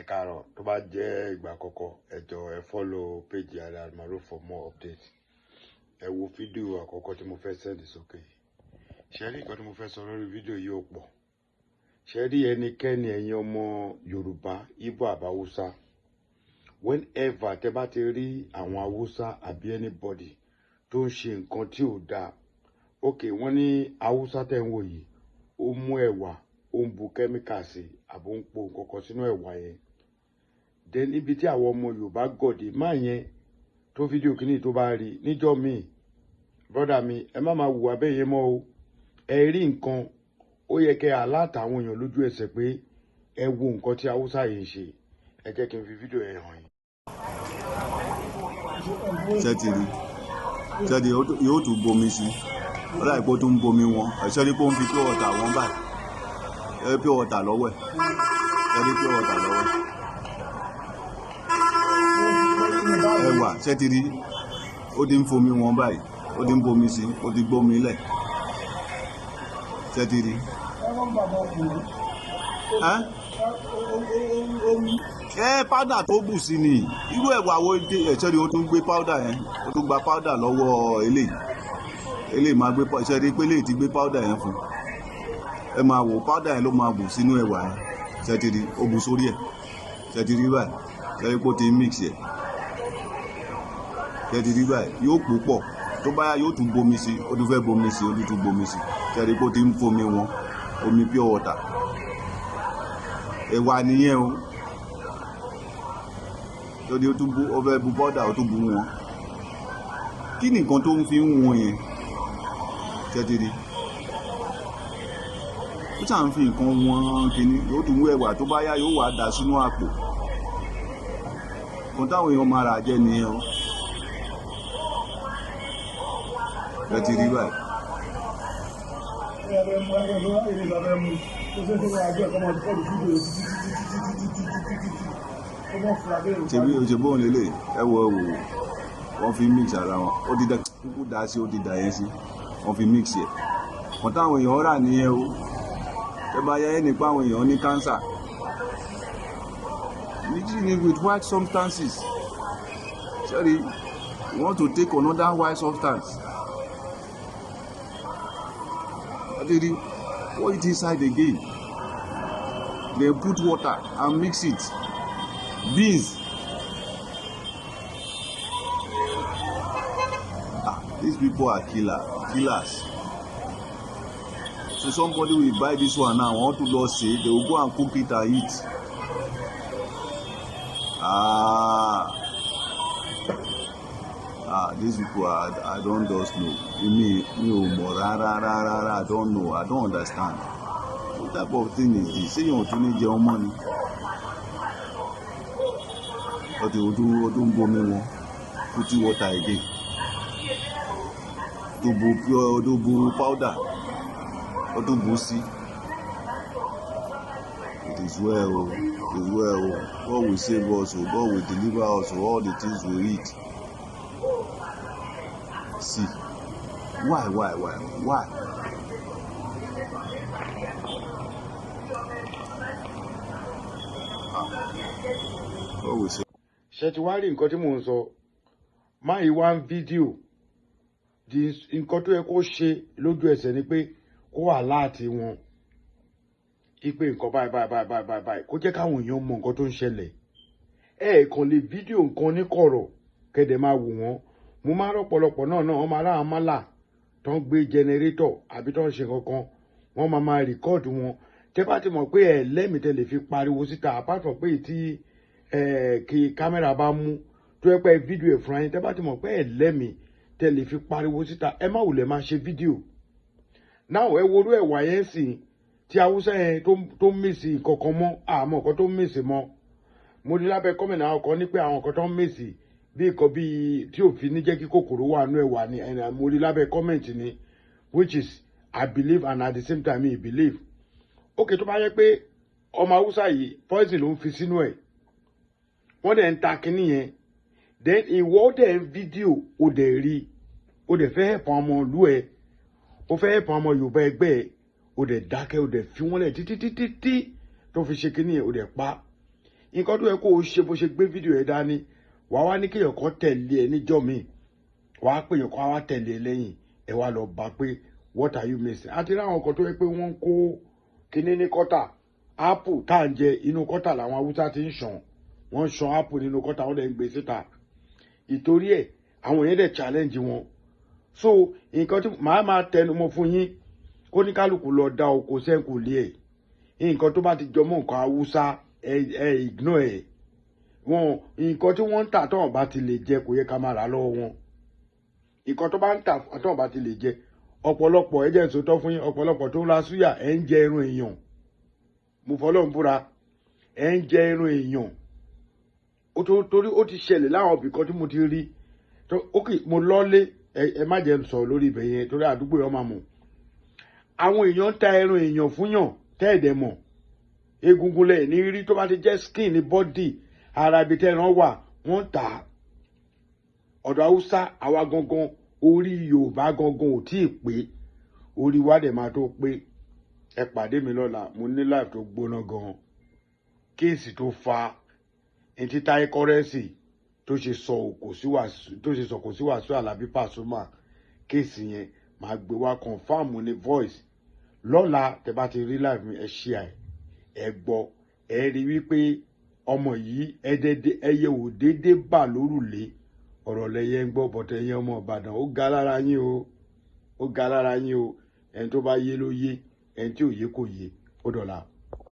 Ẹ káàárọ̀, tó bá jẹ́ ìgbà àkọ́kọ́ ẹ jọ̀ọ́ ẹ follow page Almaroof for more updates. Ẹ wo fídíò àkọ́kọ́ tí mo fẹ́ send sókè. Ṣé rí nǹkan tí mo fẹ́ sọ lórí fídíò yìí ò pọ̀. Ṣé rí ẹnikẹ́ni ẹ̀yin ọmọ Yorùbá, Igbo àbí Hausa, whenever tẹ́ bá ti rí àwọn Hausa àbí anybody tó ń ṣe nǹkan tí ò dáa, okay, wọ́n ní Hausa tẹ́ ń wò yìí ó mú ẹ̀wà, ó ń bu kẹ́míkà sí àbò ń po nǹkan kan sínú ẹ̀wà yẹn. Then níbi tí àwọn ọmọ Yorùbá gọ̀dì máa yẹn tó fídíò kìíní tó bá rí níjọ́ míì, brọ́dà mi, ẹ má máa wùwà bẹ́ẹ̀ yẹn mọ́ o. Ẹ rí nǹkan, ó yẹ kẹ́ aláàtà àwọn èèyàn lójú ẹsẹ̀ pé ẹ wo nǹkan tí Hausa yìí ń ṣe. Ẹ jẹ́ kí n fi fídíò yẹn hàn yín. Ṣẹ́tìrì yóò tún bomi sí, ọ̀rá ìpò tó ń bomi wọn, ẹ̀ṣẹ́ rí pé ó ń fi pure water wọn báyìí, ẹ pure water lọ́wọ́ ẹ̀, ẹ rí pure water lọ́wọ́ ẹ̀. Ẹwà ṣẹ́tìrì ó ti ń fomi wọn báyìí, ó ti ń bomi sí, ó ti gbómi lẹ̀. Ṣẹ́tìrì. Powder tó bù sí ni irú ẹ̀wà wo ẹ̀ṣẹ́ rí ó tún gbé powder yẹn, ó tún gba powder lọ́wọ́ eléyìí máa gbé ẹ̀ṣẹ́ rí pé eléyìí ti gbé powder yẹn fún. Ẹ máa wò powder yẹn ló máa bù sínú ẹ̀wà yẹn. Ṣẹ́tìrì ó bù sórí ẹ̀. Ṣẹ́tìrì báyìí ṣẹ́tìrì pé ó ti mix ẹ̀. Ṣẹ́tìrì báyìí yóò pò pọ̀, tó bá yá yóò tún bomi sí, ó tún fẹ́ bomi sí, ó tún bomi sí. Ṣẹ́tìrì pé ó ti ń fomi wọn, omi pure water. Ẹ̀wà nìyẹn o. Lórí ó tún bú, ó fẹ́ bu powder, ó tún bú wọn. Kí ni nǹkan tó ń fi ń wọn yẹn? Ṣẹ́tìrì. Ó ṣà ń fi nǹkan wọn kìíní, yóò tún wú ẹ̀wà, tó bá yá yóò wá dà sínú àpò. Nǹkan táwọn èèyàn máa rà jẹ nìyẹn o. Ṣẹ́tìrì báyìí. Ṣèbí òun lélẹ̀ ẹ wò wọ́n fi mix ara wọn, ó dídá kúkú dá sí, ó dídá yẹn sí, wọ́n fi mix yẹ. Wọ́n táwọn èèyàn rà nìyẹn o. Ẹ bá yẹ nípa àwọn èèyàn ní cancer. Mixing with white substances. Sorry, you want to take another white substance. Pour it inside again. Then put water and mix it. Beans. These people are killers. So somebody will buy this one now, want to lose it, they will go and cook it and eat. These people I don't just know. Me rara, I don't know, I don't understand. What type of thing is this? Say you want to need your money. But you do bomi one, put water again. Do bu powder. Or do busi. It is well, it is well. God will save us, God will deliver us, all the things we eat. See, why? What we say? Ṣé ti wá rí nǹkan tí mò ń sọ? Máa yí wá ń fídíò. Nǹkan tó yẹ kó ṣe lójú ẹsẹ̀ ni pé kó wà láti wọn. Ipe nǹkan báyìí. Kó jẹ́ káwọn èèyàn mọ nǹkan tó ń ṣẹlẹ̀. Kàn lè fídíò nǹkan ní kọ̀rọ̀ kẹ́dẹ̀ máa wò wọ́n. Mo máa rọ́pọ̀lọpọ̀ náà wọ́n máa rá àmàlà tó ń gbé jẹnẹrétọ̀ àbí tó ń ṣe kankan, wọ́n máa rìkọ́ọ̀dù wọn. Tẹ́ bá ti mọ̀ pé lẹ́mìí tẹ́ lè fi pariwo síta, apart from pé tí kí kámẹ́rà bá mú tó yẹ pé fídíò ẹ̀ fúnra yín, tẹ́ bá ti mọ̀ pé lẹ́mìí tẹ́ lè fi pariwo síta, ẹ má wulẹ̀ máa ṣe fídíò. Náà ẹ worú ẹ̀wà yẹn sì tí Hausa yẹn tó ń mèsì kankan mọ́, àmọ́ nǹkan tó ń mèsì mọ́. Mo rí lábẹ́ kọ́mẹ̀nì àwọn kan ní pé àwọn nǹkan tó ń mèsì bí nǹkan bí tí òfin ní jẹ́ kí kòkòrò wà nú ẹ̀wà ni, mo rí lábẹ́ kọ́mẹ̀ntì ni, which is I believe and at the same time I believe. Okay, tó bá yẹ pé ọmọ Hausa yìí poison ló ń fi sínú ẹ̀, wọ́n dẹ̀ ń ta kinní yẹn, then ìwọ dẹ̀ ń fídíò, ó dẹ̀ rí, ó dẹ̀ fẹ́ hẹ̀pọ̀ ọmọ ìlú ẹ̀, ó fẹ́ hẹ̀pọ̀ ọmọ Yorùbá ẹgbẹ́ ẹ̀, ó dẹ̀ dákẹ́, ó dẹ̀ fi wọ́n lẹ̀ títí tó fi ṣe kinní yẹn, ó dẹ̀ pa. nǹkan tó yẹ kó o ṣe bó ṣe gbé fídíò ẹ dání wàá wá ní kéèyàn kan tẹ̀lé ẹ níjọ́ mi wàá pè yàn kan wá tẹ̀lé ẹ lẹ́yìn ẹ wá lọ bá pé what are you missing àti ráwọn kan tó yẹ pé wọ́n ń kó kinní ní kọ́tà apple tá à ń jẹ inú kọ́tà làwọn haúsá ti ń ṣàn wọ́n ń ṣan apple nínú kọ́tà wọ́n dẹ̀ ń gbé síta ìtorí ẹ̀ àwọn yẹn dẹ̀ challenge wọn so nǹkan tí màá máa tẹnu mọ́ fún yín kó ní kálukú lọ da oko sẹ́ńkù lé ẹ̀ nǹkan tó bá ti jọmọ́ nǹkan haúsá ẹ ignore ẹ̀ wọn nǹkan tí wọ́n ń tà tọ́wọ́n bá ti lè jẹ kò yẹ ká máa rà lọ́wọ́ wọn nǹkan tó bá ń tà tọ́wọ́n bá ti lè jẹ ọ̀pọ̀lọpọ̀ ẹ jẹ́ n sòótọ́ fún yín ọ̀pọ̀lọpọ̀ tó ń ra súyà ẹ̀ ń jẹ irun èèyàn mo fọlọ́ ń búra ẹ̀ ń jẹ irun èèyàn torí ó ti ṣẹlẹ̀ láwọn ibì kan tí mo ti rí mo lọ́lé ẹ má jẹ́ n sọ lórí ibẹ̀ yẹn torí àdúgbò yẹn máa mọ̀ àwọn èèyàn ń ta irun èèyàn fún yàn tẹ́ẹ̀dẹ̀ mọ̀ egungun lẹ̀ ní rí tó bá ti jẹ́ skin ní bọ́dì ara ibi tẹ́ran wà wọ́n tà á ọ̀dọ̀ haúsá àwa gangan orí yorùbá gangan ò tí ì pé orí wa dẹ̀ máa tó pé ẹ pàdé mi lọ́la mo ní life tó gbóná gan kéèsì tó fa etí táyé kọ́rẹ́nsì tó ṣe sọ kò sí wàásù Àlàbí Pasuma kéèsì yẹn máa gbé wá confam ní voice lọ́la tẹ bá ti rí live mi ẹ ṣí ẹ gbọ́ ẹ rí wípé ọmọ yìí ẹyẹ ò déédéé bà lórùlé ọ̀rọ̀ lẹ́yẹ ń gbọ́ bọ̀tẹ̀ ẹyẹ ọmọ Ìbàdàn ó ga lára yín o ẹni tó bá yé ló yé ẹni tí ò yé kò yé ó dọ̀la.